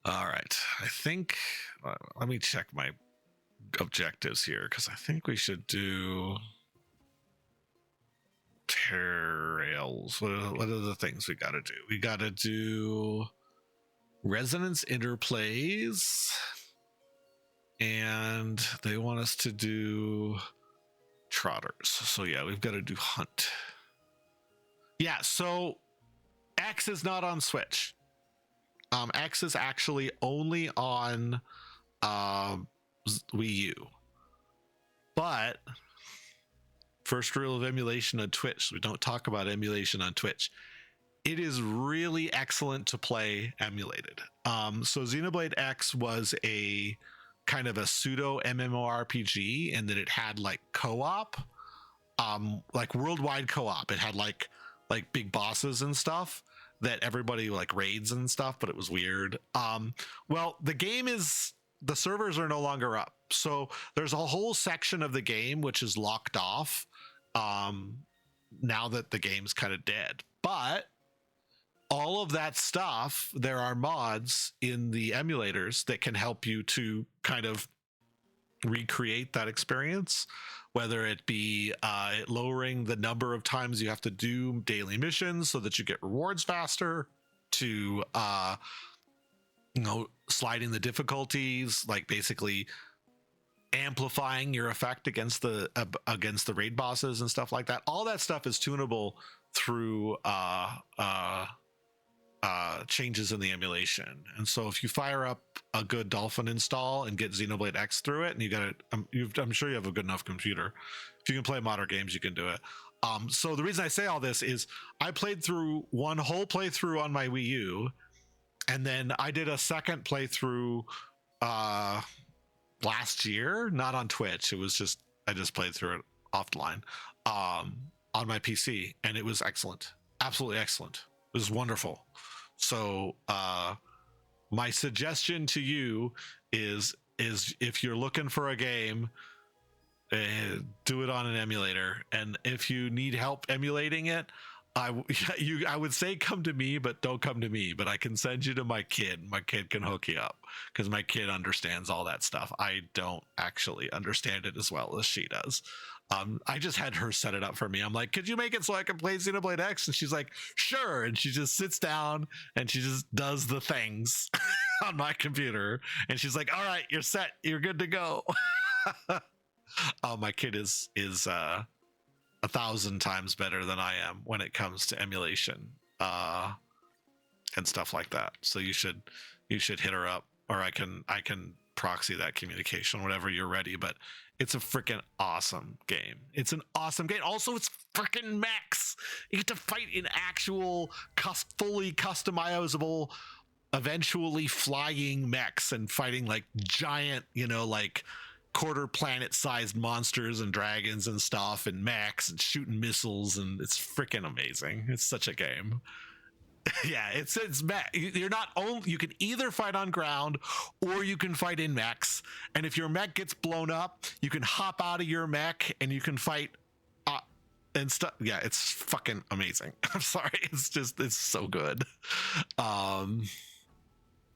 All right. I think, let me check my objectives here because I think we should do Terrails. What are the things we got to do? We got to do resonance interplays, and they want us to do trotters. So yeah, we've got to do hunt. Yeah, so X is not on Switch. X is actually only on Wii U. But first rule of emulation on Twitch, we don't talk about emulation on Twitch. It is really excellent to play emulated. So Xenoblade X was a kind of a pseudo MMORPG in that it had like co-op, like worldwide co-op. It had like big bosses and stuff that everybody like raids and stuff, but it was weird. Well, the servers are no longer up. So there's a whole section of the game which is locked off now that the game's kind of dead. But all of that stuff, there are mods in the emulators that can help you to kind of recreate that experience, whether it be lowering the number of times you have to do daily missions so that you get rewards faster, to sliding the difficulties, like basically amplifying your effect against the raid bosses and stuff like that. All that stuff is tunable through changes in the emulation. And so if you fire up a good Dolphin install and get Xenoblade X through it, and you got it, I'm sure you have a good enough computer. If you can play modern games, you can do it. So the reason I say all this is I played through one whole playthrough on my Wii U, and then I did a second playthrough last year, not on Twitch. It was just, I just played through it offline on my PC, and it was excellent. Absolutely excellent. It was wonderful. So my suggestion to you is if you're looking for a game, do it on an emulator. And if you need help emulating it, I would say come to me, but don't come to me. But I can send you to my kid. My kid can hook you up because my kid understands all that stuff. I don't actually understand it as well as she does. I just had her set it up for me. I'm like, could you make it so I can play Xenoblade X? And she's like, sure. And she just sits down and she just does the things on my computer. And she's like, all right, you're set. You're good to go. My kid is 1,000 times better than I am when it comes to emulation and stuff like that. So you should hit her up, or I can proxy that communication whenever you're ready. But it's a freaking awesome game. It's an awesome game. Also, it's freaking mechs. You get to fight in actual fully customizable, eventually flying mechs and fighting like giant, like quarter planet sized monsters and dragons and stuff and mechs and shooting missiles, and it's freaking amazing. It's such a game. Yeah, it's mech. You're not only, you can either fight on ground or you can fight in mechs, and if your mech gets blown up, you can hop out of your mech and you can fight and stuff. Yeah, it's fucking amazing. I'm sorry, it's so good.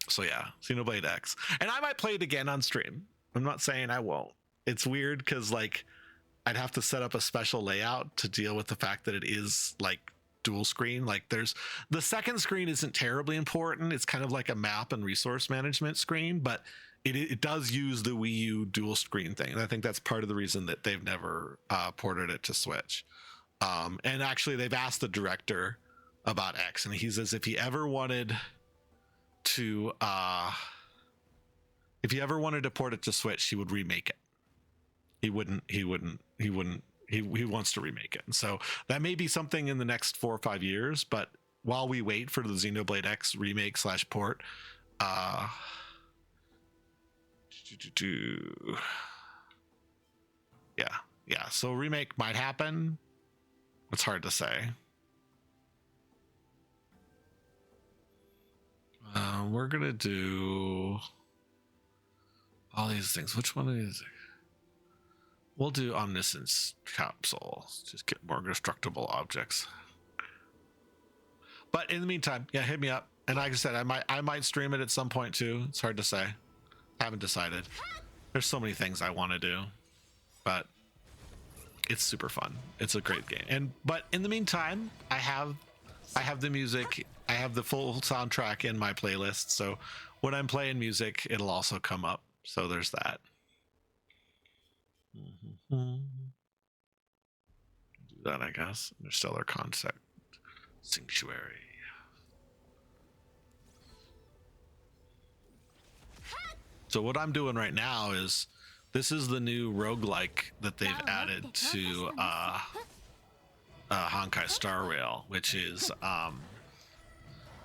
So yeah, Xenoblade X, and I might play it again on stream. I'm not saying I won't. It's weird because like I'd have to set up a special layout to deal with the fact that it is like dual screen. Like there's the second screen isn't terribly important. It's kind of like a map and resource management screen, but it does use the Wii U dual screen thing. And I think that's part of the reason that they've never ported it to Switch. And actually they've asked the director about X, and he says if he ever wanted to port it to Switch, he would remake it. He wants to remake it. And so that may be something in the next 4 or 5 years, but while we wait for the Xenoblade X remake / port, yeah. So remake might happen. It's hard to say. We're gonna do all these things. Which one is it? We'll do Omniscience Capsule. Just get more destructible objects. But in the meantime, yeah, hit me up And like I said, I might stream it at some point too. It's hard to say. Haven't decided. There's so many things I want to do, but it's super fun. It's a great game. But in the meantime, I have the music. I have the full soundtrack in my playlist. So when I'm playing music, it'll also come up. So there's that. Do that, I guess. Interstellar Concept Sanctuary. So what I'm doing right now is, this is the new roguelike that they've added to Honkai Star Rail, which is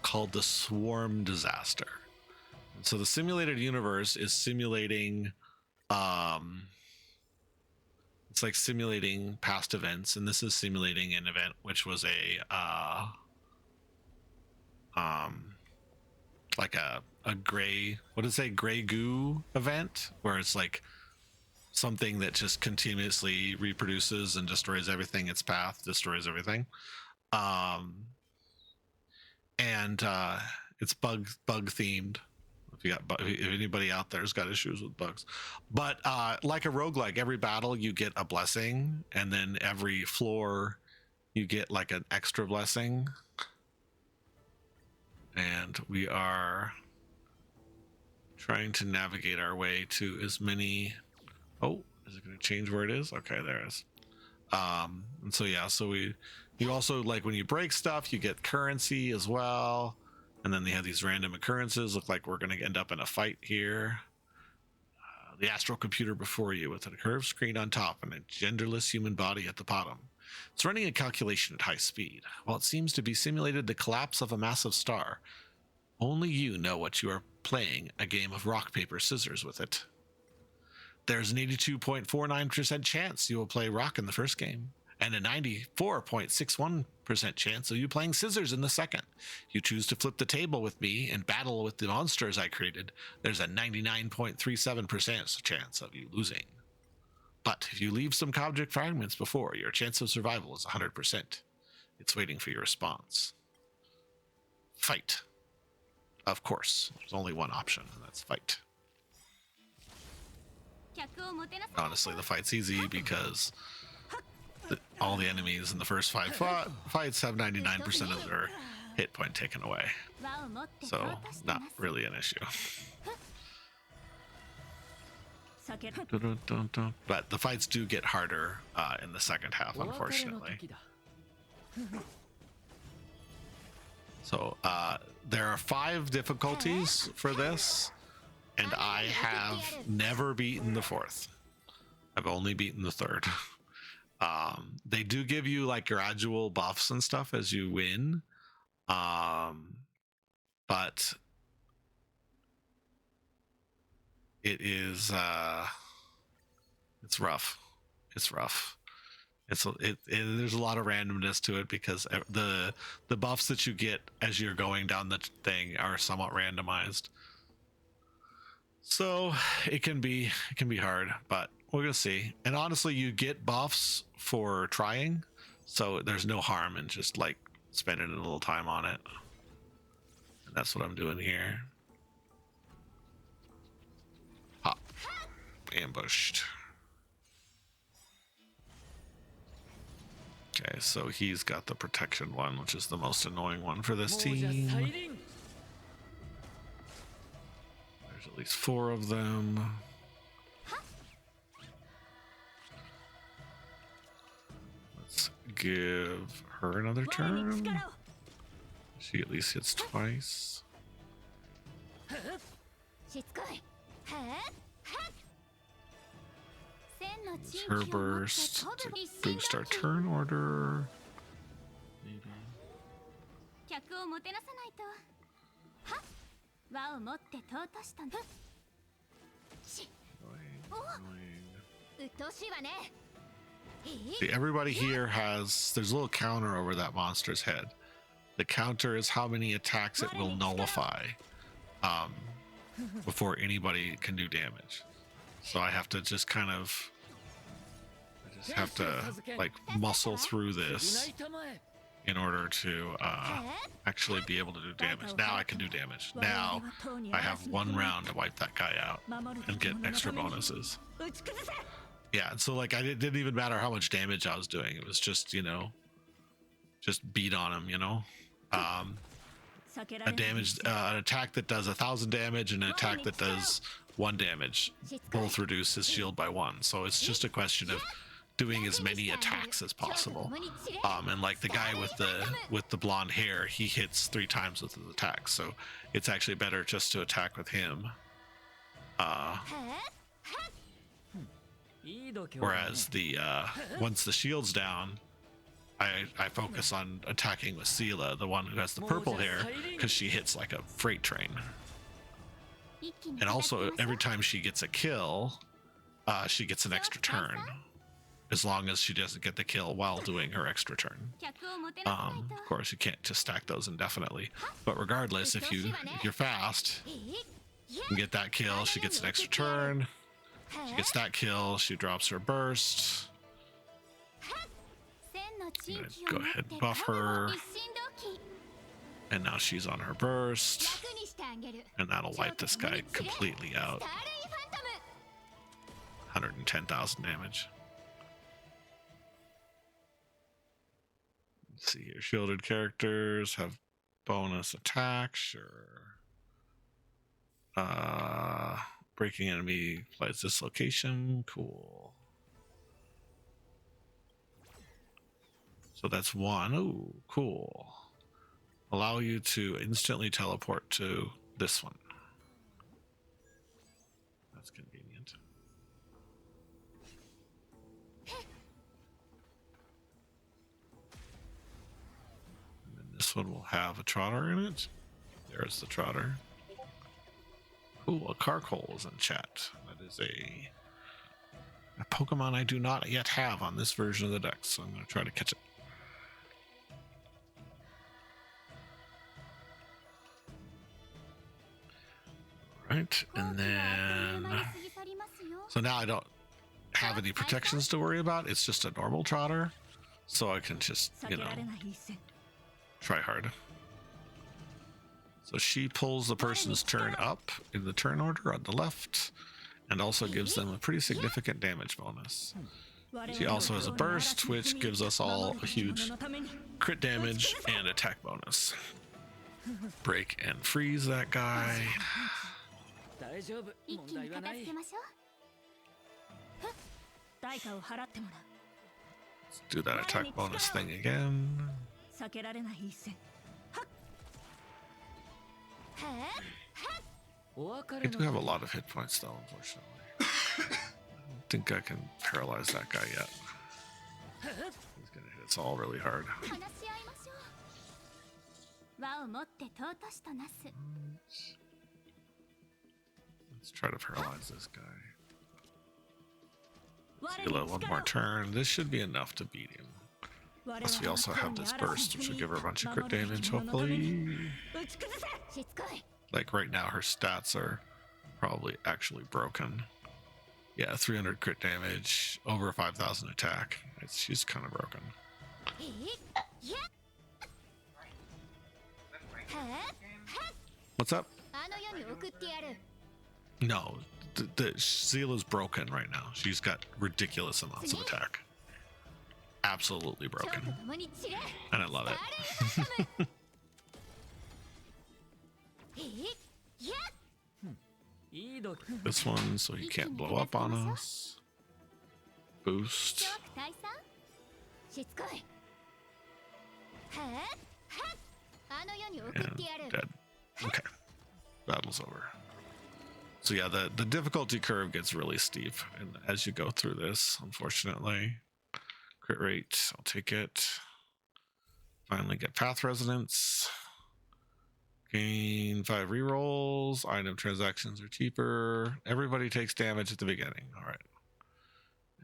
called the Swarm Disaster. So the simulated universe is simulating, it's like simulating past events, and this is simulating an event which was like a gray, what does it say, gray goo event, where it's like something that just continuously reproduces and destroys everything. Its path destroys everything. And it's bug themed. If anybody out there's got issues with bugs, but like a roguelike, every battle you get a blessing, and then every floor you get like an extra blessing. And we are trying to navigate our way to as many. Oh, is it going to change where it is? Okay, there it is. And so yeah, so you also, like, when you break stuff, you get currency as well. And then they have these random occurrences. Look like we're going to end up in a fight here. The astral computer before you with a curved screen on top and a genderless human body at the bottom. It's running a calculation at high speed. While it seems to be simulated the collapse of a massive star, only you know what you are playing a game of rock, paper, scissors with it. There's an 82.49% chance you will play rock in the first game, and a 94.61% chance of you playing scissors in the second. You choose to flip the table with me and battle with the monsters I created. There's a 99.37% chance of you losing. But if you leave some object fragments before, your chance of survival is 100%. It's waiting for your response. Fight. Of course, there's only one option, and that's fight. Honestly, the fight's easy because all the enemies in the first 5 fights have 99% of their hit point taken away. So, not really an issue. But the fights do get harder in the second half, unfortunately. So, there are 5 difficulties for this, and I have never beaten the 4th. I've only beaten the 3rd. They do give you like gradual buffs and stuff as you win, but it is it's rough. It's rough. There's a lot of randomness to it because the buffs that you get as you're going down the thing are somewhat randomized. So it can be hard, but we're gonna see. And honestly, you get buffs for trying, so there's no harm in just like spending a little time on it. And that's what I'm doing here. Hop. Ambushed. Okay, so he's got the protection one, which is the most annoying one for this team. There's at least 4 of them. Let's give her another turn. She at least hits twice. It's her burst to boost our turn order. Maybe. See, everybody here there's a little counter over that monster's head. The counter is how many attacks it will nullify before anybody can do damage. So I have to just kind of like muscle through this in order to actually be able to do damage. Now I can do damage. Now I have 1 round to wipe that guy out and get extra bonuses. Yeah, and so like it didn't even matter how much damage I was doing. It was just, you know, just beat on him, you know. An attack that does 1,000 damage and an attack that does 1 damage both reduce his shield by 1. So it's just a question of doing as many attacks as possible. And like the guy with the blonde hair, he hits 3 times with his attacks, so it's actually better just to attack with him. Whereas the once the shield's down, I focus on attacking with Seela, the one who has the purple hair, because she hits like a freight train. And also every time she gets a kill, she gets an extra turn, as long as she doesn't get the kill while doing her extra turn. Of course, you can't just stack those indefinitely, but regardless, if you're fast, you get that kill, she gets an extra turn. She gets that kill, she drops her burst. I'm gonna go ahead and buff her, and now she's on her burst, and that'll wipe this guy completely out. 110,000 damage. Let's see here. Shielded characters have bonus attack, sure. Breaking enemy applies dislocation, cool. So that's 1. Ooh, cool. Allow you to instantly teleport to this one. That's convenient. And then this one will have a trotter in it. There's the trotter. Ooh, a Carcole is in chat. That is a Pokemon I do not yet have on this version of the deck, so I'm going to try to catch it. Right, and then so now I don't have any protections to worry about. It's just a normal trotter, so I can just, you know, try hard. So she pulls the person's turn up in the turn order on the left, and also gives them a pretty significant damage bonus. She also has a burst, which gives us all a huge crit damage and attack bonus. Break and freeze that guy. Let's do that attack bonus thing again. I do have a lot of hit points though, unfortunately. I don't think I can paralyze that guy yet. He's gonna hit us all really hard. Let's try to paralyze this guy. Seela, 1 more turn. This should be enough to beat him. Plus we also have this burst, which will give her a bunch of crit damage, hopefully. Like right now her stats are probably actually broken. Yeah, 300 crit damage, over 5,000 attack. She's kind of broken. What's up? No, the Seela's broken right now. She's got ridiculous amounts of attack. Absolutely broken. And I love it. This one, so he can't blow up on us. Boost. And dead. Okay. Battle's over. So yeah, the difficulty curve gets really steep and as you go through this, unfortunately. Crit rate, I'll take it. Finally get path resonance. Gain 5 rerolls. Item transactions are cheaper. Everybody takes damage at the beginning. All right.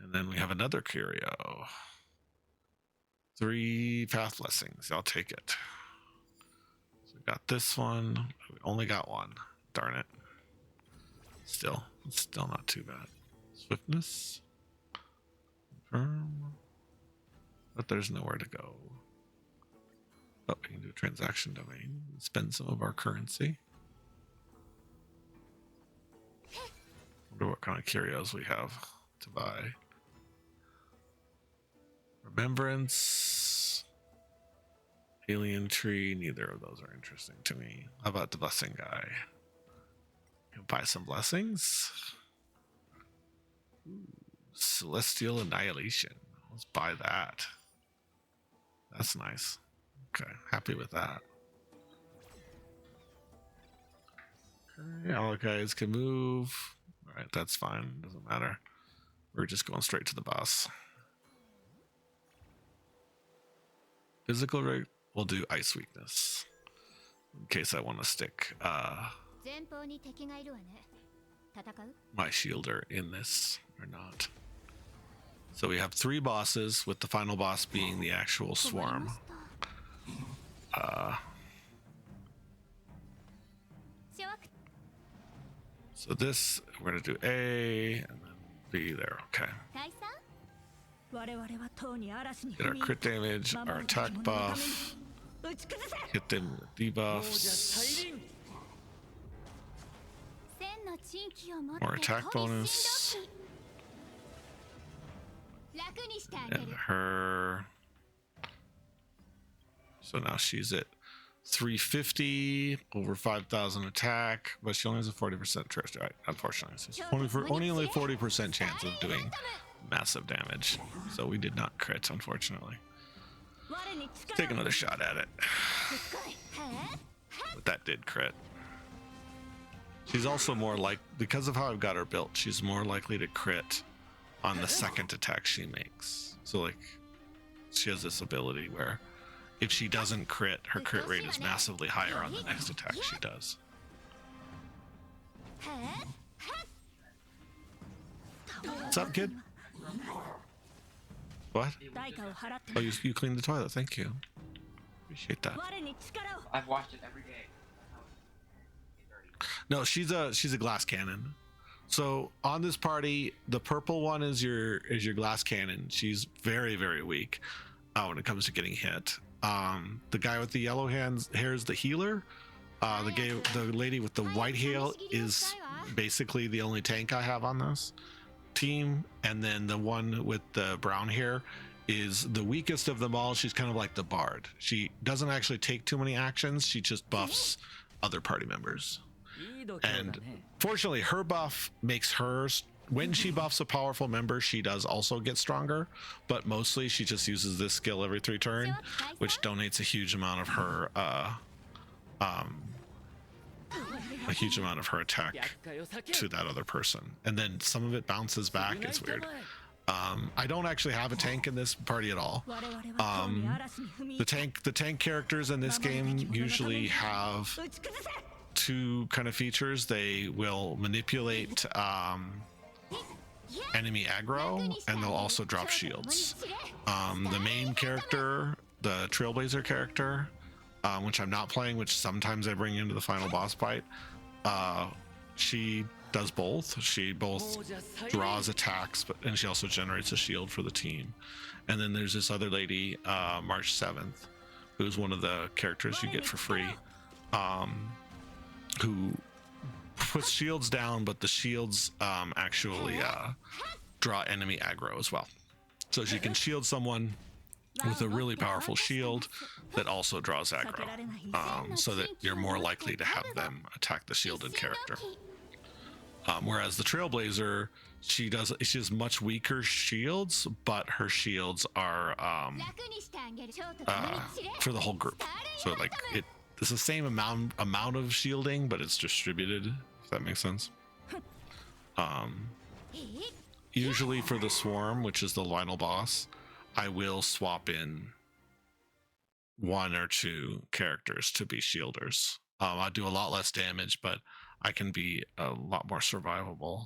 And then we have another curio. 3 path blessings. I'll take it. So we got this one. We only got 1. Darn it. Still, it's still not too bad. Swiftness. Confirm. But there's nowhere to go. But we can do a transaction domain and spend some of our currency. Wonder what kind of curios we have to buy. Remembrance, alien tree, neither of those are interesting to me. How about the blessing guy? You'll buy some blessings. Ooh, celestial annihilation. Let's buy that. That's nice. Okay, happy with that. Okay, all the guys can move. All right, that's fine. Doesn't matter. We're just going straight to the boss. Physical rate, we'll do ice weakness in case I want to stick my shielder in this or not. So we have 3 bosses, with the final boss being the actual swarm. So this, we're going to do A and then B there. Okay. Get our crit damage, our attack buff, hit them with debuffs, more attack bonus, and her. So now she's at 350, over 5,000 attack, but she only has a 40% trash rate, unfortunately. So only 40% chance of doing massive damage. So we did not crit, unfortunately. Take another shot at it. But that did crit. She's also more like, because of how I've got her built, she's more likely to crit on the second attack she makes. So like, she has this ability where if she doesn't crit, her crit rate is massively higher on the next attack she does. What's up, kid? What? Oh, you cleaned the toilet. Thank you. Appreciate that. I've watched it every day. No, she's a glass cannon. So on this party, the purple one is your glass cannon. She's very, very weak when it comes to getting hit. The guy with the yellow hair is the healer. The lady with the white hair is basically the only tank I have on this team, and then the one with the brown hair is the weakest of them all. She's kind of like the bard. She doesn't actually take too many actions. She just buffs other party members. And fortunately, her buff makes hers. When she buffs a powerful member, she does also get stronger, but mostly she just uses this skill every 3 turns, which donates a huge amount of her attack to that other person, and then some of it bounces back. It's weird. I don't actually have a tank in this party at all. The tank characters in this game usually have 2 kind of features. They will manipulate enemy aggro, and they'll also drop shields. The main character, the Trailblazer character, which I'm not playing, which sometimes I bring into the final boss fight, she does both. She both draws attacks, and she also generates a shield for the team. And then there's this other lady, March 7th, who's one of the characters you get for free, who puts shields down, but the shields actually draw enemy aggro as well. So she can shield someone with a really powerful shield that also draws aggro, so that you're more likely to have them attack the shielded character. Whereas the Trailblazer, she has much weaker shields, but her shields are for the whole group. So like it's the same amount of shielding, but it's distributed, if that makes sense. Usually for the swarm, which is the final boss, I will swap in 1 or 2 characters to be shielders. I do a lot less damage, but I can be a lot more survivable.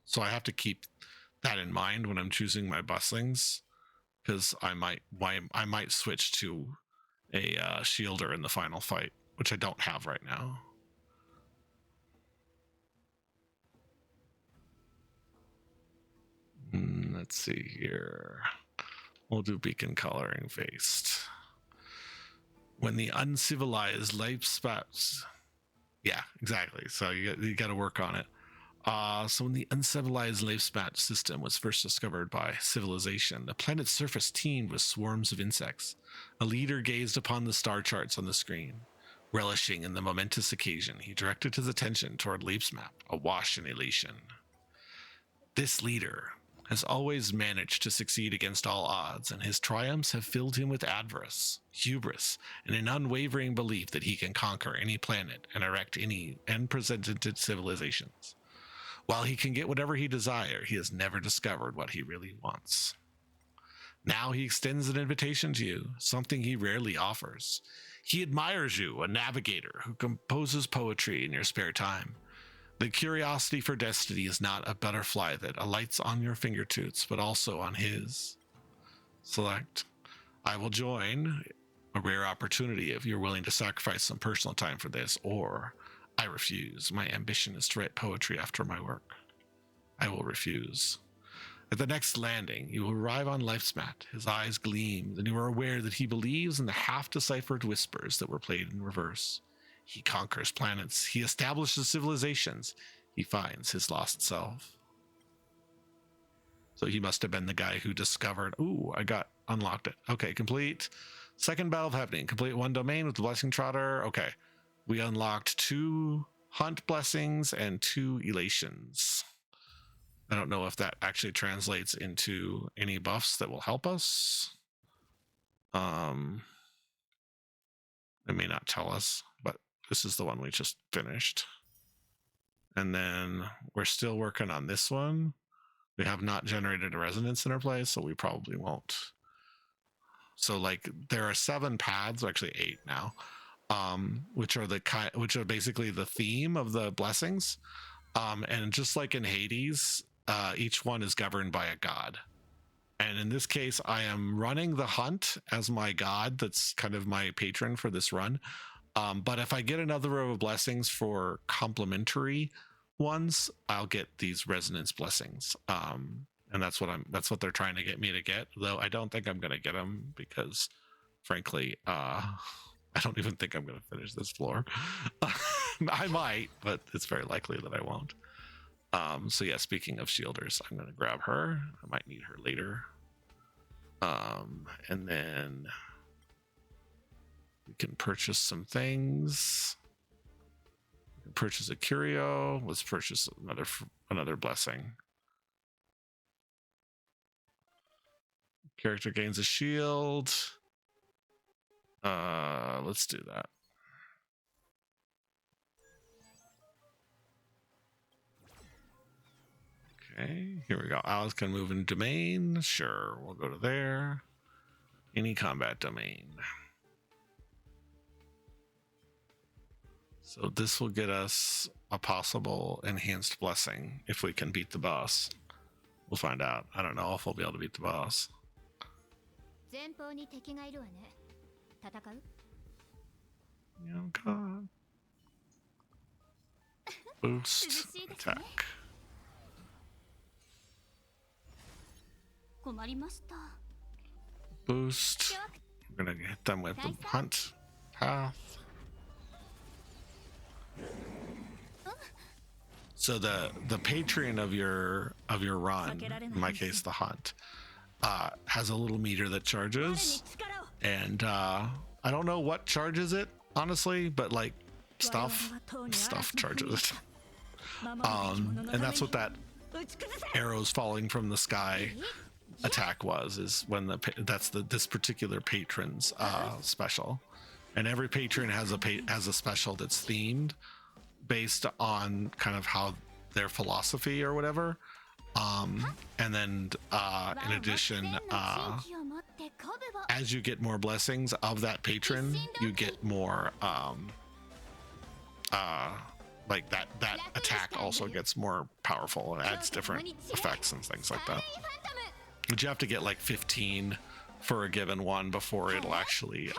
So I have to keep that in mind when I'm choosing my buslings, because I might switch to a shielder in the final fight, which I don't have right now. Let's see here. We'll do beacon coloring based. When the uncivilized life spots. Yeah, exactly. So you got to work on it. So when the uncivilized life system was first discovered by civilization, the planet's surface teemed with swarms of insects. A leader gazed upon the star charts on the screen. Relishing in the momentous occasion, he directed his attention toward Leap's map, awash in elation. This leader has always managed to succeed against all odds, and his triumphs have filled him with avarice, hubris, and an unwavering belief that he can conquer any planet and erect any unprecedented civilizations. While he can get whatever he desires, he has never discovered what he really wants. Now he extends an invitation to you, something he rarely offers. He admires you, a navigator who composes poetry in your spare time. The curiosity for destiny is not a butterfly that alights on your fingertips, but also on his. Select. I will join, a rare opportunity if you're willing to sacrifice some personal time for this, or I refuse. My ambition is to write poetry after my work. I will refuse. At the next landing, you will arrive on Life's mat. His eyes gleam, and you are aware that he believes in the half-deciphered whispers that were played in reverse. He conquers planets. He establishes civilizations. He finds his lost self. So he must have been the guy who discovered... Ooh, I got unlocked it. Okay, complete. Second battle of happening. Complete one domain with the Blessing Trotter. Okay. We unlocked 2 hunt blessings and 2 elations. I don't know if that actually translates into any buffs that will help us. It may not tell us, but this is the one we just finished. And then we're still working on this one. We have not generated a resonance interplay, so we probably won't. So like there are 7 paths, actually 8 now, which are basically the theme of the blessings. And just like in Hades, each one is governed by a god. And in this case, I am running the hunt as my god. That's kind of my patron for this run. But if I get another row of blessings for complementary ones, I'll get these resonance blessings. And that's what they're trying to get me to get. Though I don't think I'm going to get them because, frankly, I don't even think I'm going to finish this floor. I might, but it's very likely that I won't. So yeah, speaking of shielders, I'm going to grab her. I might need her later. And then we can purchase some things. We can purchase a curio. Let's purchase another blessing. Character gains a shield. Let's do that. Okay, here we go. Alice can move in domain. Sure, we'll go to there. Any combat domain. So this will get us a possible enhanced blessing if we can beat the boss. We'll find out. I don't know if we'll be able to beat the boss. Oh god. Boost attack. Boost. We're gonna hit them with the hunt path. So the patron of your run, in my case the hunt, has a little meter that charges, and I don't know what charges it honestly, but like stuff charges it. And that's what that arrows falling from the sky attack is when this particular patron's special, and every patron has a special that's themed based on kind of how their philosophy or whatever. And then in addition, as you get more blessings of that patron, you get more like that attack also gets more powerful and adds different effects and things like that. But you have to get like 15 for a given one before it'll actually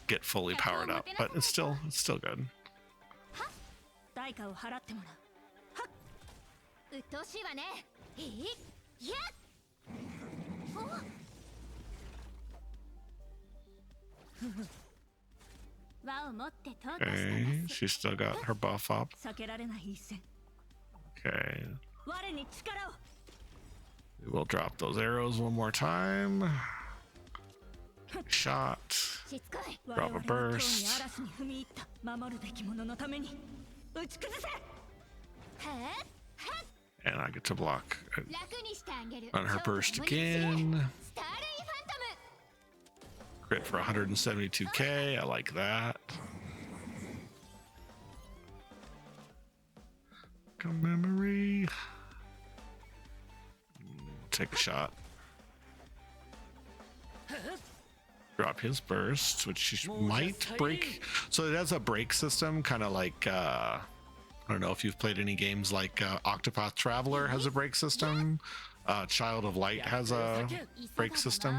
get fully powered up, but it's still good. Okay, she's still got her buff up. Okay. We'll drop those arrows one more time. Shot. Drop a burst. And I get to block on her burst again. Crit for 172k. I like that. Memory. Take a shot. Drop his burst, which might break. So it has a break system, kind of like I don't know if you've played any games like Octopath Traveler has a break system. Child of Light has a break system.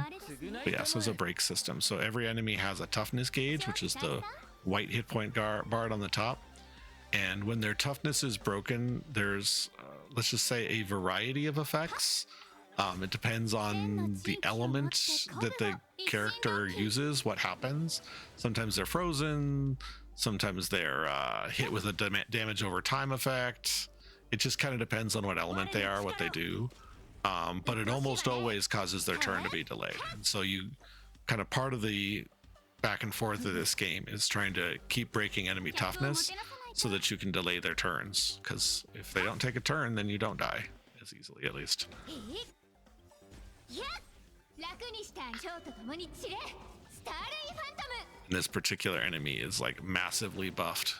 But yeah, so it's a break system. So every enemy has a toughness gauge, which is the white hit point bar on the top. And when their toughness is broken, there's, let's just say, a variety of effects. It depends on the element that the character uses, what happens. Sometimes they're frozen. Sometimes they're hit with a damage over time effect. It just kind of depends on what element they are, what they do. But it almost always causes their turn to be delayed. And so you kind of part of the back and forth of this game is trying to keep breaking enemy toughness so that you can delay their turns. Because if they don't take a turn, then you don't die as easily, at least. And this particular enemy is like massively buffed.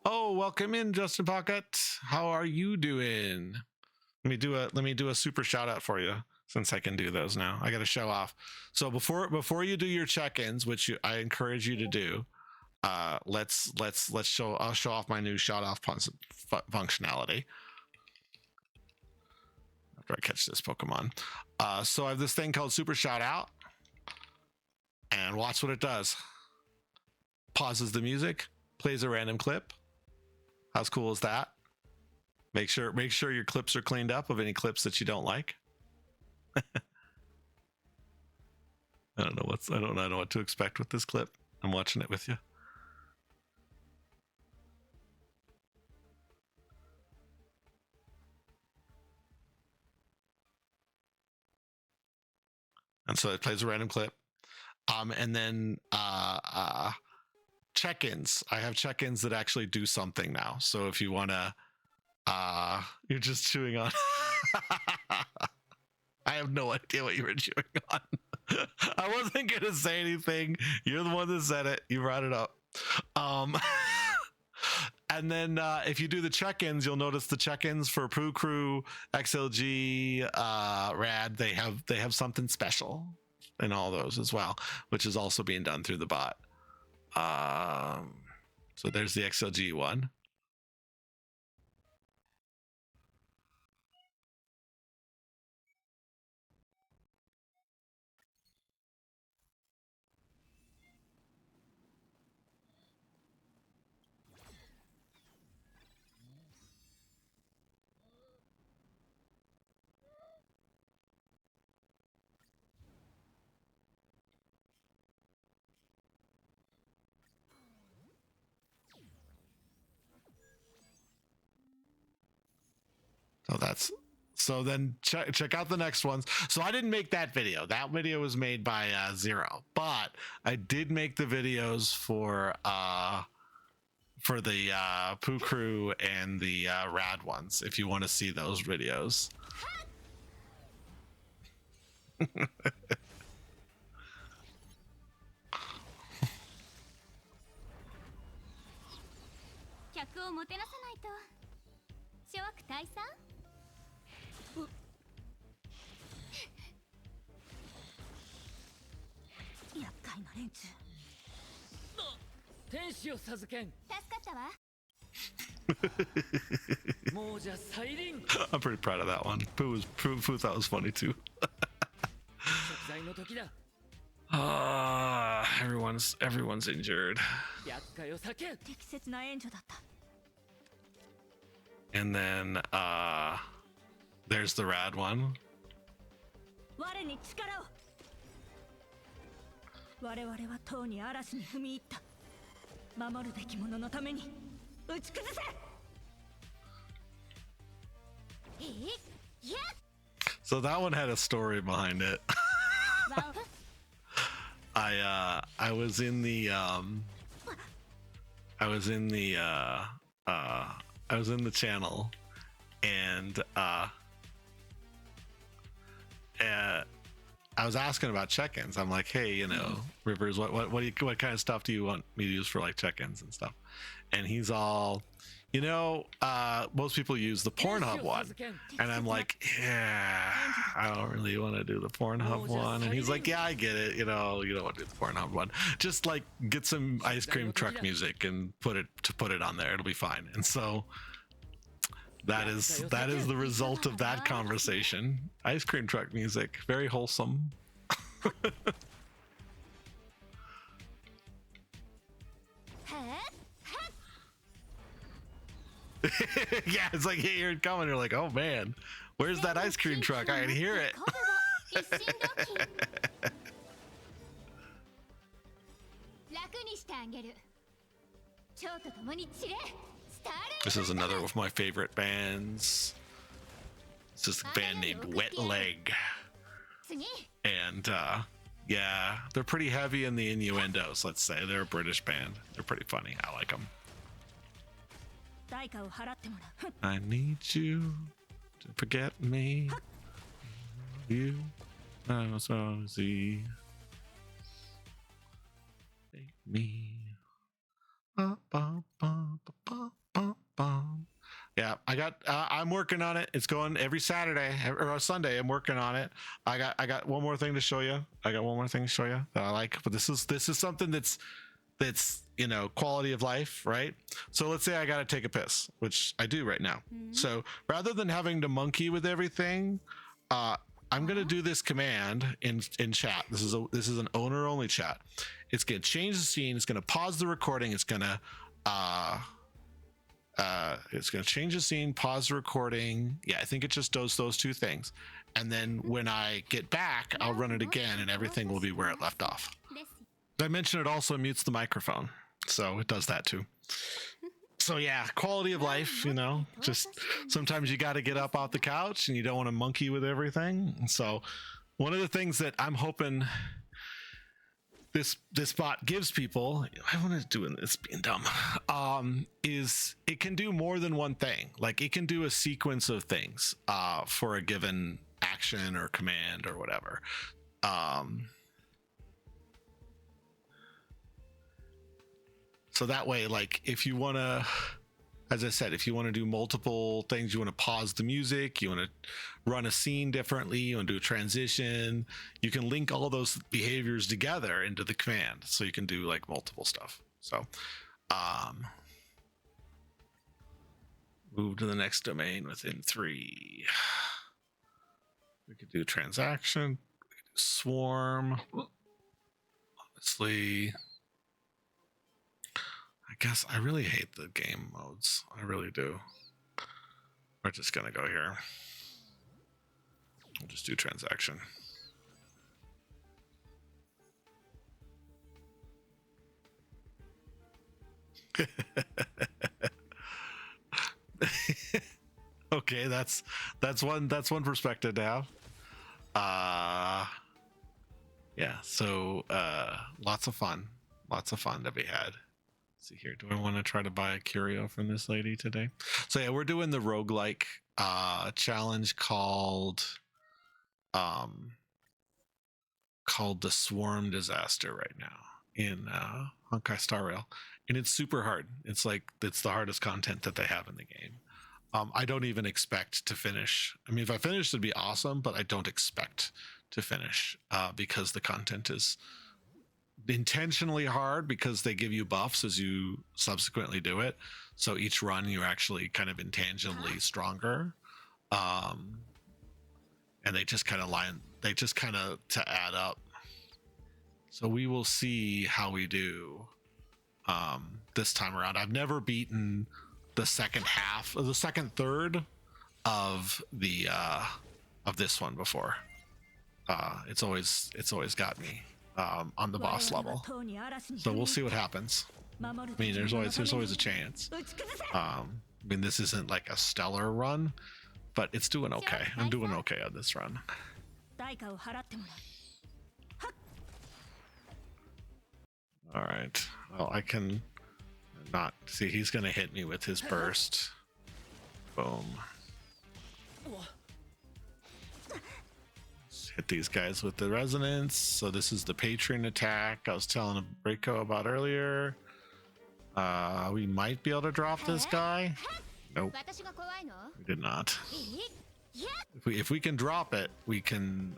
Oh, welcome in, Justin Pocket. How are you doing? Let me do a super shout out for you, since I can do those now. I got to show off. So before you do your check-ins, which I encourage you to do, I'll show off my new shout off functionality after I catch this Pokemon. So I have this thing called Super Shout Out, and watch what it does. Pauses the music, plays a random clip. How cool is that? Make sure your clips are cleaned up of any clips that you don't like. I don't know what to expect with this clip. I'm watching it with you. And so it plays a random clip. And then check-ins. I have check-ins that actually do something now. So if you want to, you're just chewing on. I have no idea what you were chewing on. I wasn't going to say anything. You're the one that said it. You brought it up. And then if you do the check-ins, you'll notice the check-ins for Poo Crew, XLG, Rad, they have something special in all those as well, which is also being done through the bot. So there's the XLG one. So then check out the next ones. So I didn't make that video. That video was made by Zero, but I did make the videos for the Poo Crew and the Rad ones. If you want to see those videos. I'm pretty proud of that one. Pooh thought it was funny too. Everyone's injured. And then there's the Rad one. So that one had a story behind it. I was in the channel, and I was asking about check-ins. I'm like, hey, you know, Rivers, what kind of stuff do you want me to use for like check-ins and stuff? And he's all, you know, most people use the Pornhub one, and I'm like, yeah, I don't really want to do the Pornhub one. And he's like, yeah, I get it. You know, you don't want to do the Pornhub one. Just like get some ice cream truck music and put it on there. It'll be fine. And so that is the result of that conversation. Ice cream truck music, very wholesome. Yeah, it's like, hey, you're coming. You're like, oh man, where's that ice cream truck? I can hear it. This is another of my favorite bands. This is a band named Wet Leg. And yeah, they're pretty heavy in the innuendos, let's say. They're a British band. They're pretty funny. I like them. I need you to forget me. You are so easy. Take me. Yeah, I'm working on it. It's going every Saturday or Sunday. I'm working on it. I got one more thing to show you. That I like. But this is something that's you know, quality of life, right? So let's say I got to take a piss, which I do right now. So rather than having to monkey with everything, I'm gonna do this command in chat. This is an owner only chat. It's gonna change the scene. It's gonna pause the recording. It's gonna change the scene, pause the recording. Yeah, I think it just does those two things. And then when I get back, I'll run it again, and everything will be where it left off. I mentioned it also mutes the microphone, so it does that too. So yeah, quality of life, you know, just sometimes you got to get up off the couch and you don't want to monkey with everything. So one of the things that I'm hoping this bot gives people, I want to do this being dumb, is it can do more than one thing. Like it can do a sequence of things for a given action or command or whatever. So that way, like if you want to, as I said, if you want to do multiple things, you want to pause the music, you want to run a scene differently, you want to do a transition, you can link all those behaviors together into the command. So you can do like multiple stuff. So move to the next domain within 3. We could do transaction, we could do swarm. Honestly, I guess I really hate the game modes. I really do. We're just gonna go here. We'll just do transaction. Okay, that's one perspective to have. Yeah, so lots of fun to be had. See here, do I want to try to buy a curio from this lady today? So yeah, we're doing the roguelike challenge called the Swarm Disaster right now in Honkai Star Rail, and it's super hard. It's the hardest content that they have in the game. I don't even expect to finish. I mean, if I finish, it'd be awesome, but I don't expect to finish because the content is intentionally hard, because they give you buffs as you subsequently do it. So each run you're actually kind of intangibly stronger, and they just kind of to add up. So we will see how we do this time around. I've never beaten the second third of the of this one before. It's always got me. on the boss level. So we'll see what happens. I mean, there's always a chance. I mean, this isn't like a stellar run, but it's doing okay. I'm doing okay on this run. All right. Well, I can not see. He's gonna hit me with his burst. Boom. Let's hit these guys with the resonance. So this is the patron attack I was telling Reiko about earlier. We might be able to drop this guy. Nope, we did not. If we can drop it, we can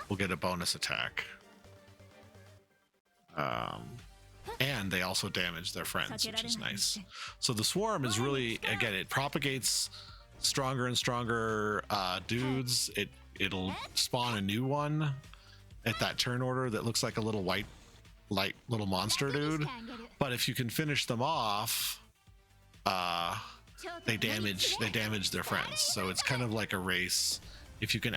we'll get a bonus attack. And they also damage their friends, which is nice. So the swarm is really, again, it propagates stronger and stronger dudes. It'll spawn a new one at that turn order that looks like a little white light little monster dude, but if you can finish them off, they damage their friends. So it's kind of like a race. If you can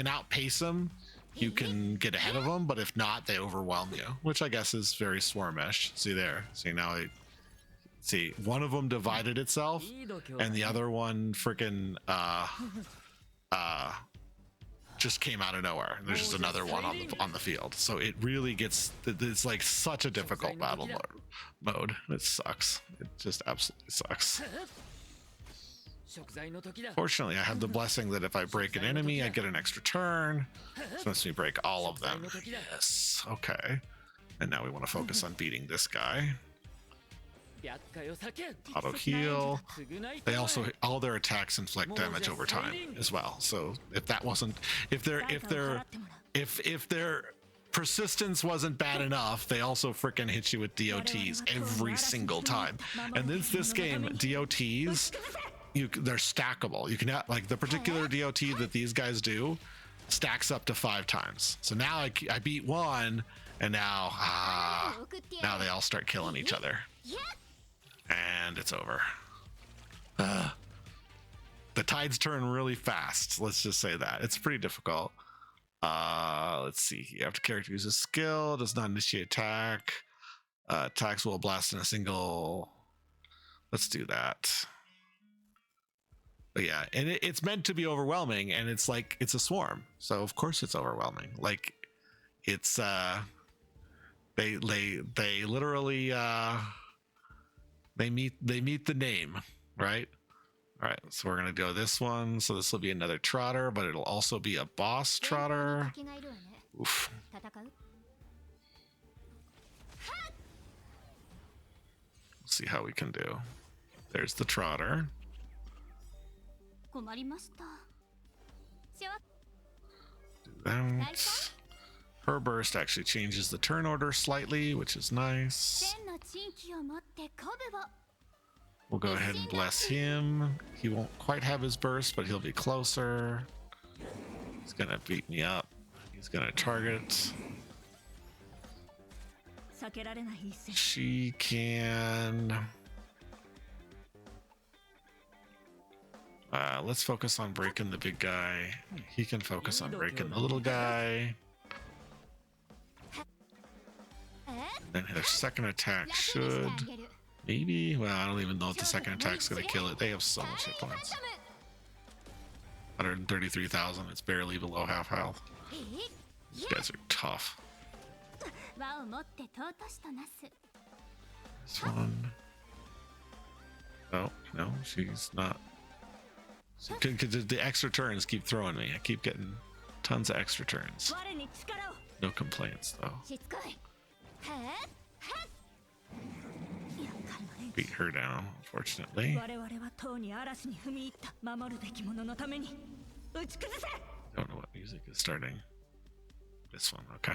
outpace them, you can get ahead of them, but if not, they overwhelm you, which I guess is very swarmish. See there, see now see one of them divided itself and the other one freaking just came out of nowhere, and there's just another one on the field. So it really gets, it's like such a difficult battle mode. It sucks. It just absolutely sucks. Fortunately, I have the blessing that if I break an enemy, I get an extra turn. So lets me break all of them. Yes. Okay. And now we want to focus on beating this guy. Auto heal. They also, all their attacks inflict damage over time as well. So if that wasn't, if their persistence wasn't bad enough, they also freaking hit you with DOTs every single time. And this game, DOTs, they're stackable. You can have, like, the particular DOT that these guys do stacks up to 5 times. So now I beat one, and now they all start killing each other. And it's over. The tides turn really fast. Let's just say that. It's pretty difficult. Let's see. You have to character use a skill. Does not initiate attack. Attacks will blast in a single. Let's do that. But yeah, and it's meant to be overwhelming, and it's like, it's a swarm. So of course it's overwhelming. Like, it's they literally they meet the name, right? All right, so we're gonna go this one. So this will be another trotter, but it'll also be a boss trotter. Oof. Let's see how we can do. There's the trotter. Do that. Her burst actually changes the turn order slightly, which is nice. We'll go ahead and bless him. He won't quite have his burst, but he'll be closer. He's gonna beat me up. He's gonna target. She can... let's focus on breaking the big guy. He can focus on breaking the little guy. Then her second attack should... Maybe? Well, I don't even know if the second attack's gonna kill it. They have so much hit points. 133,000. It's barely below half health. These guys are tough. This one. Oh, no, she's not. Because the extra turns keep throwing me. I keep getting tons of extra turns. No complaints, though. Beat her down, unfortunately. Don't know what music is starting. This one, okay.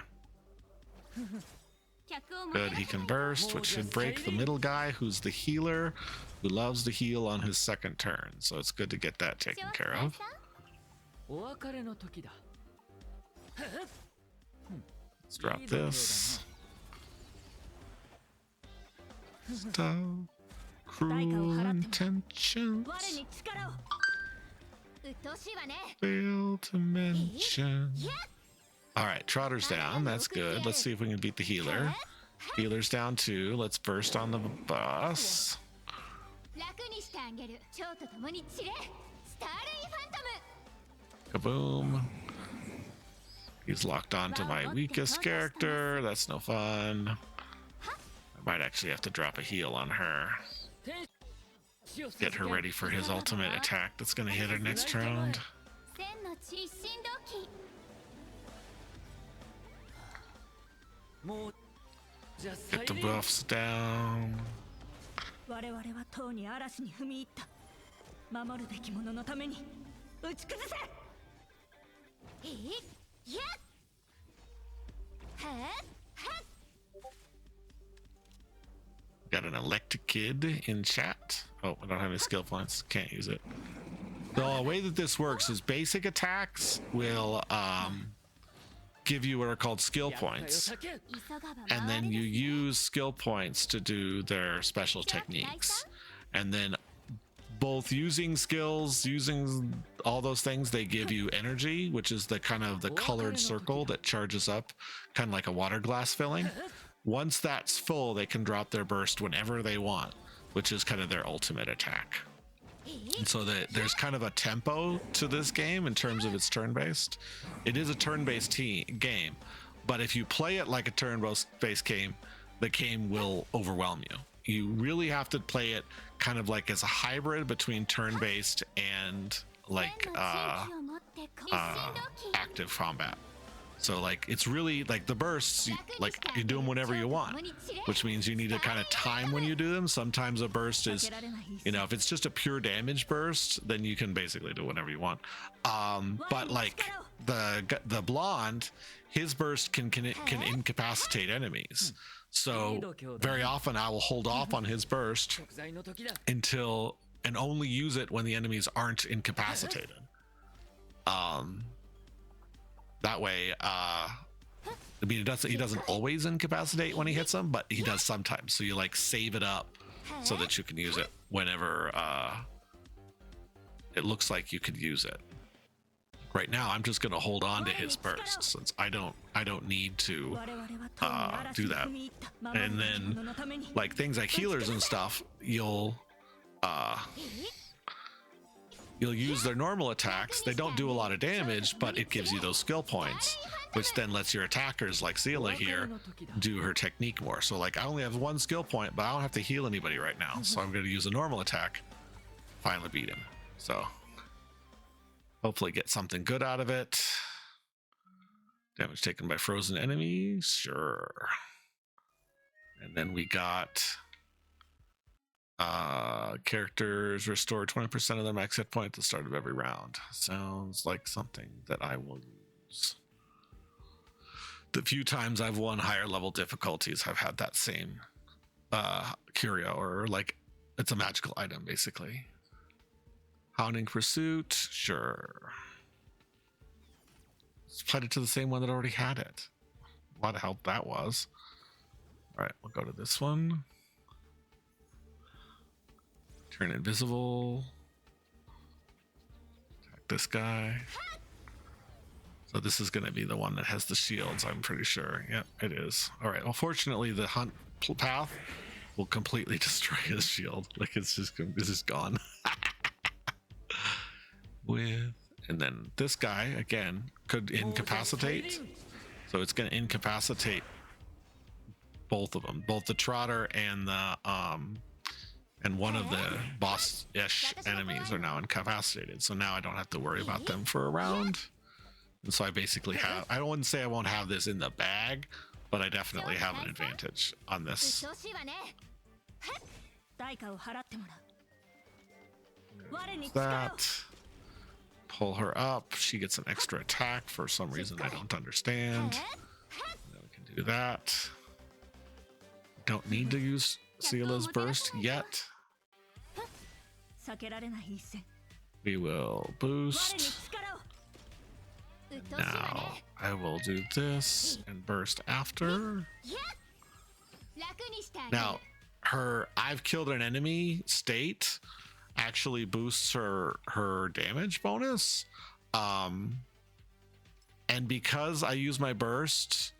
Good, he can burst, which should break the middle guy, who's the healer, who loves to heal on his second turn. So it's good to get that taken care of. Let's drop this. Stop. Cruel intentions. Fail to mention. All right, Trotter's down. That's good. Let's see if we can beat the healer. Healer's down too. Let's burst on the boss. Kaboom. He's locked onto my weakest character. That's no fun. I might actually have to drop a heal on her. Get her ready for his ultimate attack that's going to hit her next round. Get the buffs down. Got an electric kid in chat. Oh, I don't have any skill points. Can't use it. The way that this works is basic attacks will give you what are called skill points, and then you use skill points to do their special techniques, and then both using skills, using all those things, they give you energy, which is the kind of the colored circle that charges up, kind of like a water glass filling. Once that's full, they can drop their burst whenever they want, which is kind of their ultimate attack. And so there's kind of a tempo to this game in terms of its turn-based. It is a turn-based game, but if you play it like a turn-based game, the game will overwhelm you. You really have to play it kind of like as a hybrid between turn-based and like active combat. So like it's really like the bursts, like you do them whenever you want, which means you need to kind of time when you do them. Sometimes a burst is, you know, if it's just a pure damage burst, then you can basically do whatever you want. But like the blonde, his burst can incapacitate enemies. So very often I will hold off on his burst until and only use it when the enemies aren't incapacitated. That way, I mean, he doesn't always incapacitate when he hits them, but he does sometimes. So you like save it up so that you can use it whenever it looks like you could use it. Right now, I'm just gonna hold on to his burst since I don't need to do that. And then like things like healers and stuff, you'll use their normal attacks. They don't do a lot of damage, but it gives you those skill points, which then lets your attackers like Seela here do her technique more. So like I only have one skill point, but I don't have to heal anybody right now. So I'm going to use a normal attack, finally beat him. So hopefully get something good out of it. Damage taken by frozen enemies, sure. And then we got characters restore 20% of their max hit point at the start of every round. Sounds like something that I will use. The few times I've won higher level difficulties, I've had that same curio, or like it's a magical item basically. Hounding Pursuit, sure. Let's put it to the same one that already had it. A lot of help that was. All right, we'll go to this one. Turn invisible. Attack this guy. So this is going to be the one that has the shields, I'm pretty sure. Yep, it is. All right. Well, fortunately, the hunt path will completely destroy his shield. Like it's just gone. And then this guy again could incapacitate. So it's going to incapacitate both of them, both the Trotter and the and one of the boss-ish enemies are now incapacitated. So now I don't have to worry about them for a round. And so I basically have, I wouldn't say I won't have this in the bag, but I definitely have an advantage on this. That. Pull her up. She gets an extra attack for some reason I don't understand. Then we can do that. Don't need to use Seela's burst yet. We will boost. Now I will do this and burst after. Now her I've killed an enemy state actually boosts her damage bonus. And And because I use my burst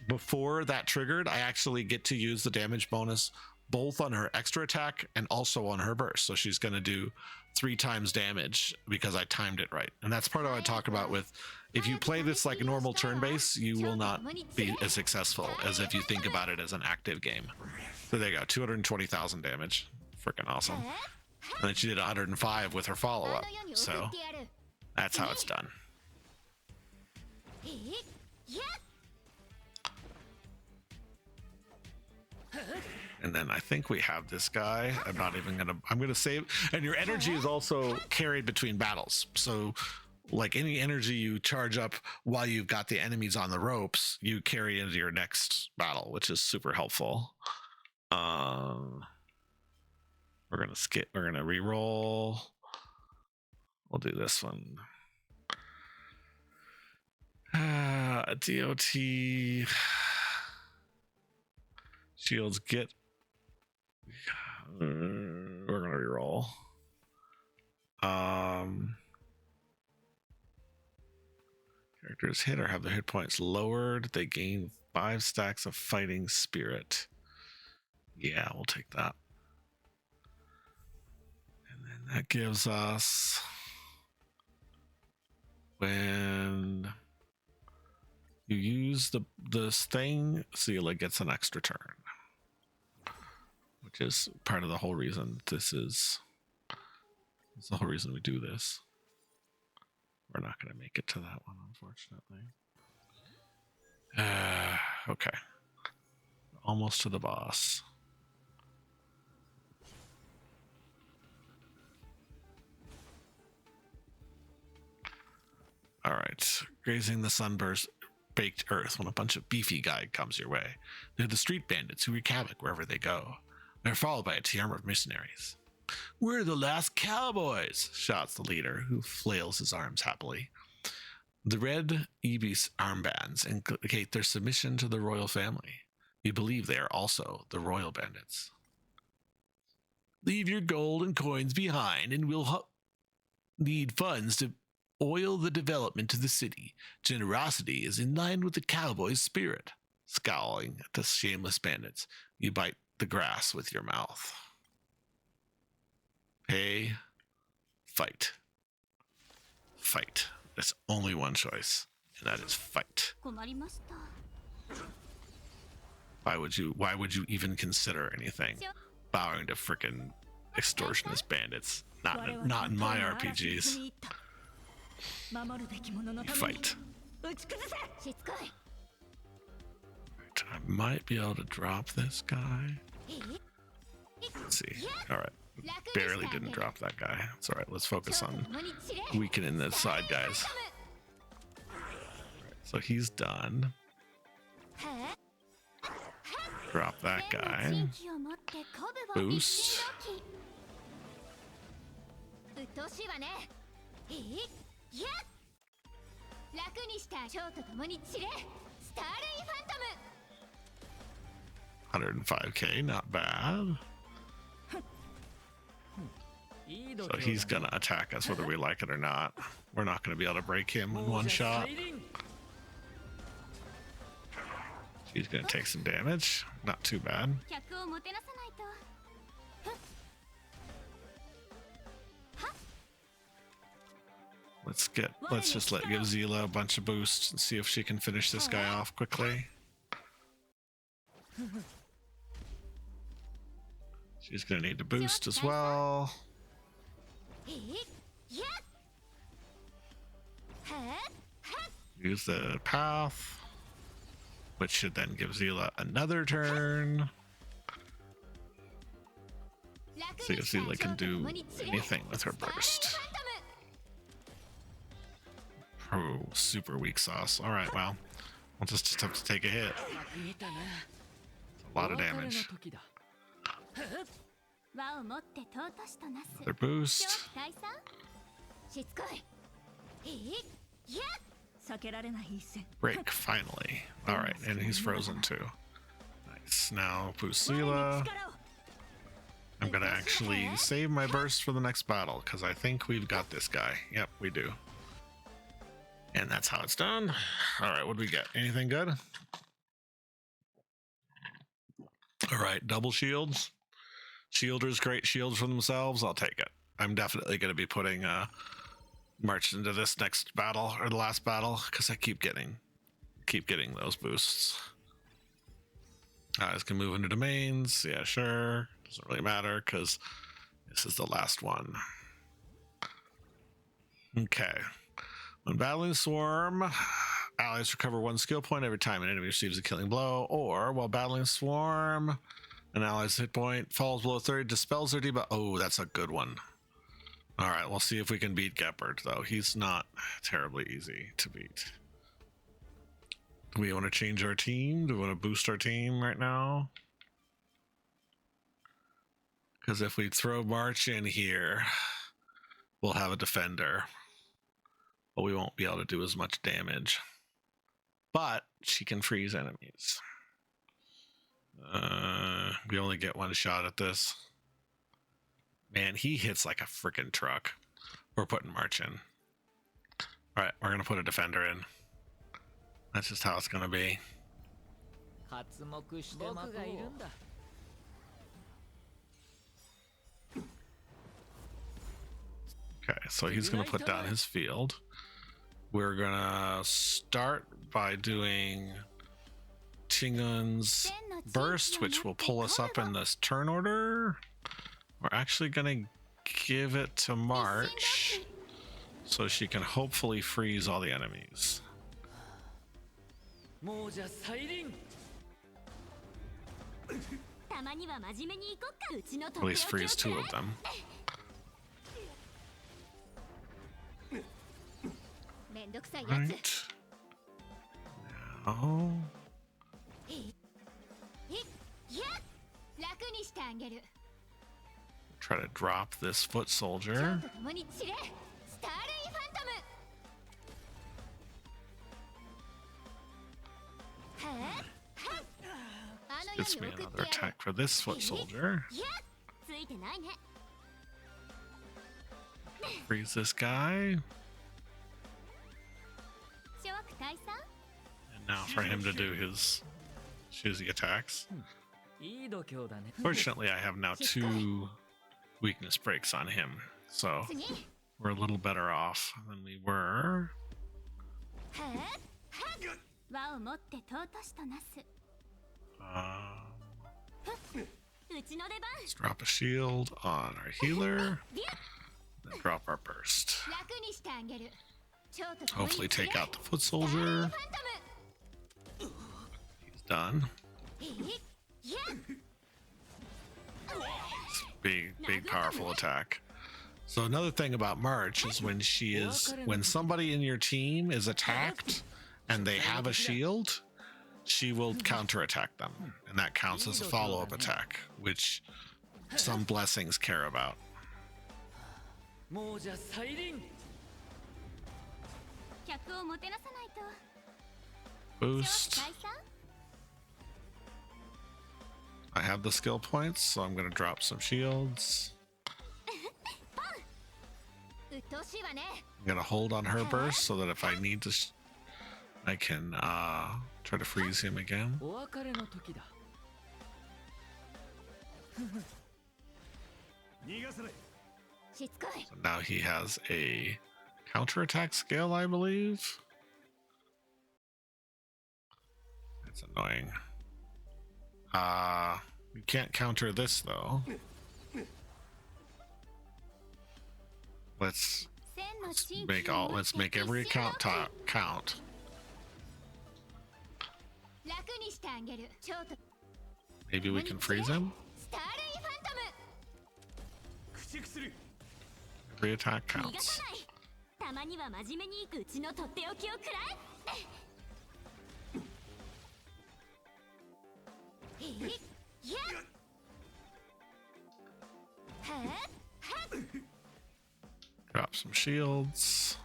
before that triggered, I actually get to use the damage bonus both on her extra attack and also on her burst. So she's going to do 3 times damage because I timed it right. And that's part of what I talk about with, if you play this like a normal turn base, you will not be as successful as if you think about it as an active game. So there you go, 220,000 damage. Freaking awesome. And then she did 105 with her follow-up. So that's how it's done. And then I think we have this guy. I'm gonna save, and your energy is also carried between battles. So like any energy you charge up while you've got the enemies on the ropes, you carry into your next battle, which is super helpful. We're gonna re-roll. We'll do this one. DOT shields get. We're gonna re-roll. Characters hit or have their hit points lowered. They gain 5 stacks of fighting spirit. Yeah, we'll take that. And then that gives us, when you use this thing, Seela gets an extra turn, which is part of the whole reason that's the whole reason we do this. We're not going to make it to that one, unfortunately. Okay. Almost to the boss. All right. Grazing the sunburst baked earth when a bunch of beefy guy comes your way. They're the street bandits who wreak havoc wherever they go. They're followed by a team of mercenaries. We're the last cowboys, shouts the leader, who flails his arms happily. The red Ibis armbands indicate their submission to the royal family. We believe they are also the royal bandits. Leave your gold and coins behind, and we'll need funds to oil the development of the city. Generosity is in line with the cowboy's spirit. Scowling at the shameless bandits, you bite the grass with your mouth. Pay, fight. Fight. There's only one choice, and that is fight. Why would you even consider anything? Bowing to frickin' extortionist bandits. Not in my RPGs. Fight. Right, I might be able to drop this guy. Let's see. Alright. Barely didn't drop that guy. It's alright, let's focus on weakening the side guys. Right, so he's done. Drop that guy. Boost. $105K, not bad. So he's gonna attack us whether we like it or not. We're not gonna be able to break him in one shot. He's gonna take some damage. Not too bad. Let's just give Zila a bunch of boosts and see if she can finish this guy off quickly. She's gonna need to boost as well. Use the path, which should then give Zila another turn. See if Zila can do anything with her burst. Oh, super weak sauce. Alright, well, we'll just have to take a hit. It's a lot of damage. Another boost. Break, finally. Alright, and he's frozen too. Nice. Now, Pusila. I'm gonna actually save my burst for the next battle, because I think we've got this guy. Yep, we do. And that's how it's done. All right, what do we get? Anything good? All right, double shields. Shielders, great shields for themselves. I'll take it. I'm definitely going to be putting March into this next battle or the last battle because I keep getting those boosts. Guys can move into domains. Yeah, sure. Doesn't really matter because this is the last one. Okay. When battling Swarm, allies recover 1 skill point every time an enemy receives a killing blow, or while battling Swarm, an ally's hit point falls below 30, dispels their debuff. Oh, that's a good one. All right, we'll see if we can beat Gepard, though. He's not terribly easy to beat. Do we want to change our team? Do we want to boost our team right now? Because if we throw March in here, we'll have a defender. But we won't be able to do as much damage. But she can freeze enemies. We only get 1 shot at this. Man, he hits like a freaking truck. We're putting March in. All right, we're going to put a defender in. That's just how it's going to be. Okay, so he's going to put down his field. We're going to start by doing Chingun's burst, which will pull us up in this turn order. We're actually going to give it to March so she can hopefully freeze all the enemies. At least freeze 2 of them. Right. Now. Try to drop this foot soldier. Gets me another attack for this foot soldier. Freeze this guy. And now for him to do his choosy attacks. Fortunately, I have now 2 weakness breaks on him, so we're a little better off than we were. Let's drop a shield on our healer, then drop our burst. Hopefully take out the foot soldier. He's done. Big powerful attack. So another thing about March is when somebody in your team is attacked and they have a shield, she will counterattack them, and that counts as a follow-up attack, which some blessings care about. Boost. I have the skill points, so I'm going to drop some shields. I'm going to hold on her burst so that if I need to, I can try to freeze him again. So now he has a counterattack skill, I believe. That's annoying. We can't counter this though. Let's make every account count. Maybe we can freeze him. Every attack counts. Drop some shields.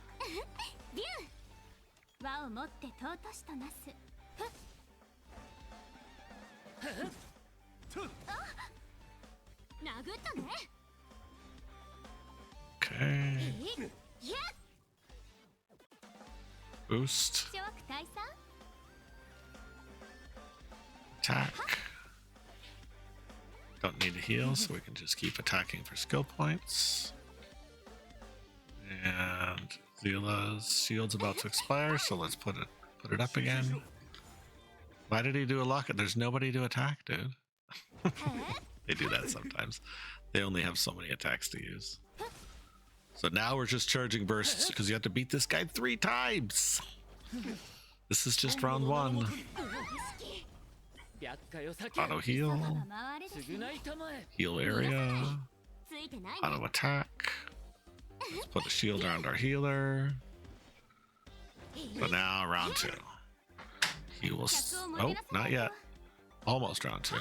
Okay. boost. Attack. Don't need to heal, so we can just keep attacking for skill points. And Zila's shield's about to expire, so let's put it up again. Why did he do a locket? There's nobody to attack, dude. They do that sometimes. They only have so many attacks to use. So now we're just charging bursts because you have to beat this guy 3 times. This is just round 1. Auto heal. Heal area. Auto attack. Let's put a shield around our healer. So now round 2. He will. Oh, not yet. Almost round 2.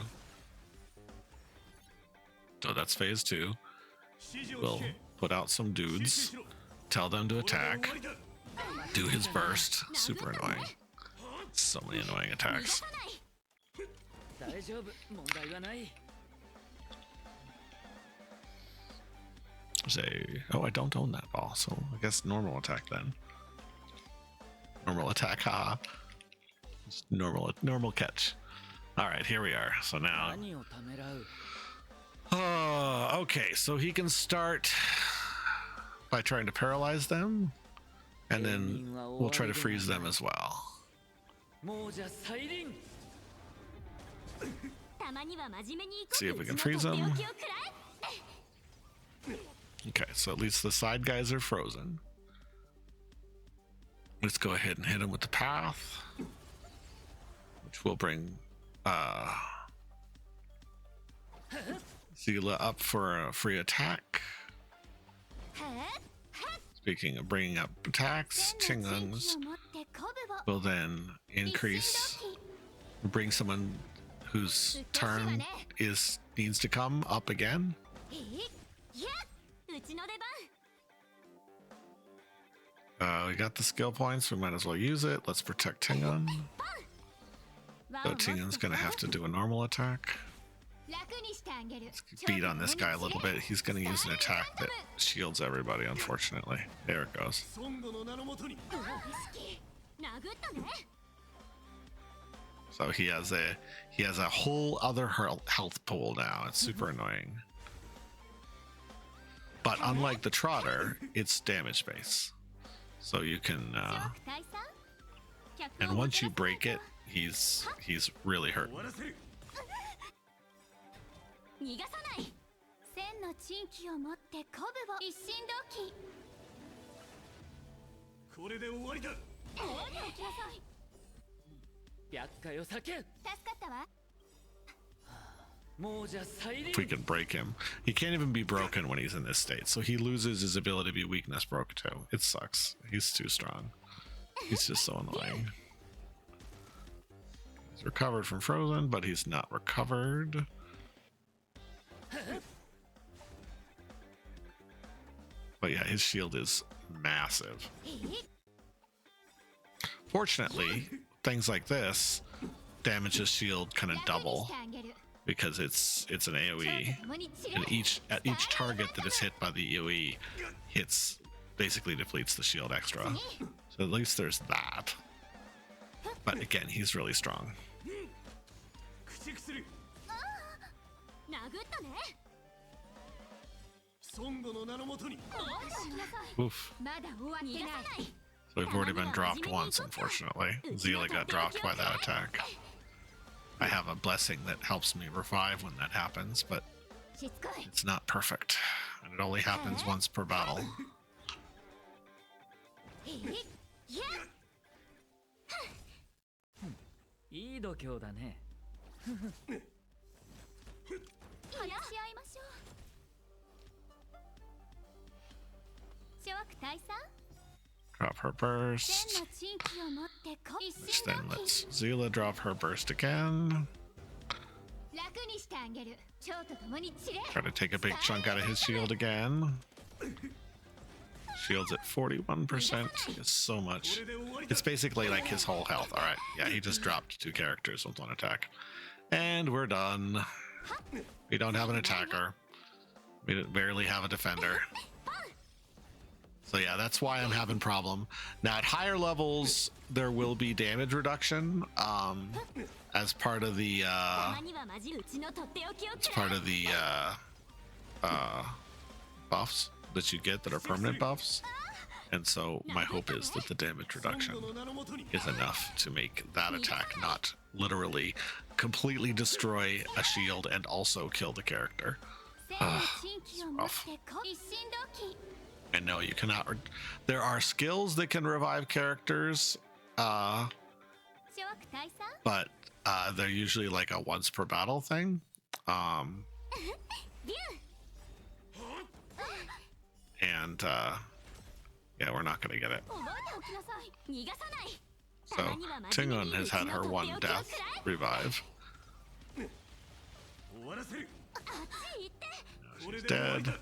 So that's phase 2. We'll put out some dudes, tell them to attack, do his burst. Super annoying. So many annoying attacks. Say, oh, I don't own that ball, so I guess normal attack then. Normal attack, haha. Just normal catch. All right, here we are. So now. Okay, so he can start by trying to paralyze them, and then we'll try to freeze them as well. See if we can freeze them. Okay, so at least the side guys are frozen. Let's go ahead and hit him with the path, which will bring Zila up for a free attack. Speaking of bringing up attacks, Chingungs will then bring someone whose turn needs to come up again. We got the skill points, we might as well use it. Let's protect Tingun. So Tingun's gonna have to do a normal attack. Let's beat on this guy a little bit. He's gonna use an attack that shields everybody, unfortunately. There it goes. So he has a whole other health pool now. It's super annoying. But unlike the Trotter, it's damage base. So you can and once you break it, he's really hurt. If we can break him. He can't even be broken when he's in this state, so he loses his ability to be weakness broke too. It sucks. He's too strong. He's just so annoying. He's recovered from frozen, but he's not recovered. But yeah, his shield is massive. Fortunately, things like this damage his shield kind of double, because it's an AoE, and at each target that is hit by the AoE basically depletes the shield extra. So at least there's that. But again, he's really strong. Oof. So we've already been dropped once, unfortunately. Zila got dropped by that attack. I have a blessing that helps me revive when that happens, but it's not perfect. And it only happens once per battle. Drop her burst. Which then lets Zila drop her burst again. Try to take a big chunk out of his shield again. Shield's at 41%. It's so much. It's basically like his whole health. Alright, yeah, he just dropped 2 characters with 1 attack. And we're done. We don't have an attacker. We barely have a defender. So yeah, that's why I'm having problem. Now at higher levels, there will be damage reduction as part of the buffs that you get that are permanent buffs. And so my hope is that the damage reduction is enough to make that attack not literally completely destroy a shield and also kill the character. It's rough. And no, you cannot. There are skills that can revive characters, but they're usually like a once per battle thing. And yeah, we're not going to get it. So Tingun has had her one death revive. Now she's dead.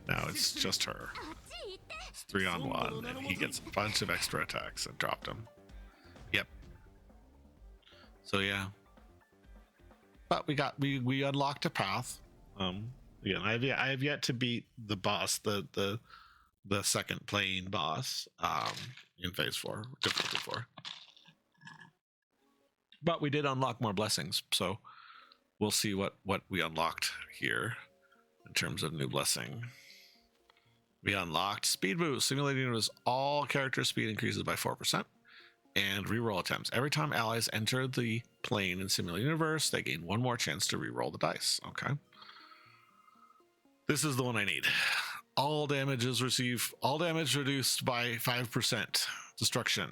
Now it's just her. It's 3-on-1, and he gets a bunch of extra attacks and dropped him. Yep. So yeah. But we unlocked a path. Again, I have yet to beat the boss, the second playing boss in phase 4, difficulty 4. But we did unlock more blessings, so we'll see what we unlocked here in terms of new blessing. We unlocked speed boost. Simulating universe, all character speed increases by 4%, and reroll attempts. Every time allies enter the plane in simulated universe, they gain one more chance to reroll the dice. Okay. This is the one I need. All damage reduced by 5%. Destruction.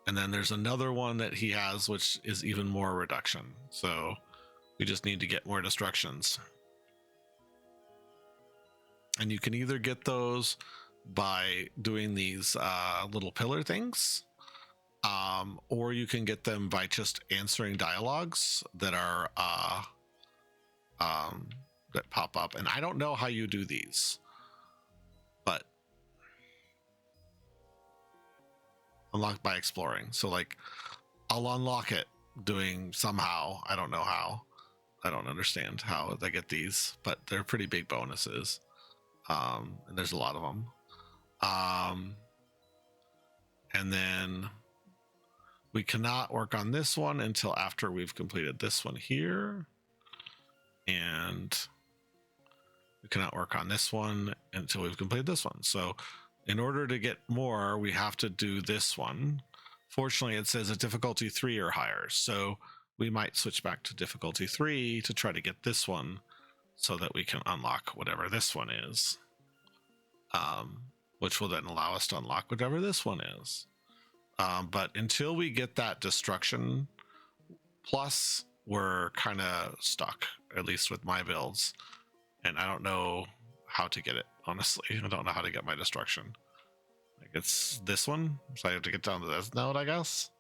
And then there's another one that he has, which is even more reduction. So we just need to get more destructions. And you can either get those by doing these little pillar things, or you can get them by just answering dialogues that are that pop up. And I don't know how you do these, but unlocked by exploring. So like I'll unlock it doing somehow. I don't know how. I don't understand how they get these, but they're pretty big bonuses. And there's a lot of them. And then we cannot work on this one until after we've completed this one here. And we cannot work on this one until we've completed this one. So in order to get more, we have to do this one. Fortunately, it says a difficulty 3 or higher. So we might switch back to difficulty 3 to try to get this one so that we can unlock whatever this one is. Which will then allow us to unlock whatever this one is. But until we get that destruction plus, we're kind of stuck, at least with my builds. And I don't know how to get it, honestly. I don't know how to get my destruction. Like it's this one, so I have to get down to this node, I guess.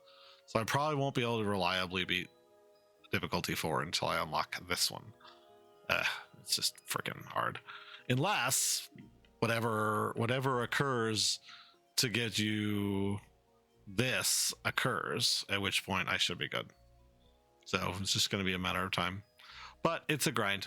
So I probably won't be able to reliably beat difficulty 4 until I unlock this one. It's just freaking hard. Unless whatever occurs to get you this occurs, at which point I should be good. So it's just going to be a matter of time. But it's a grind.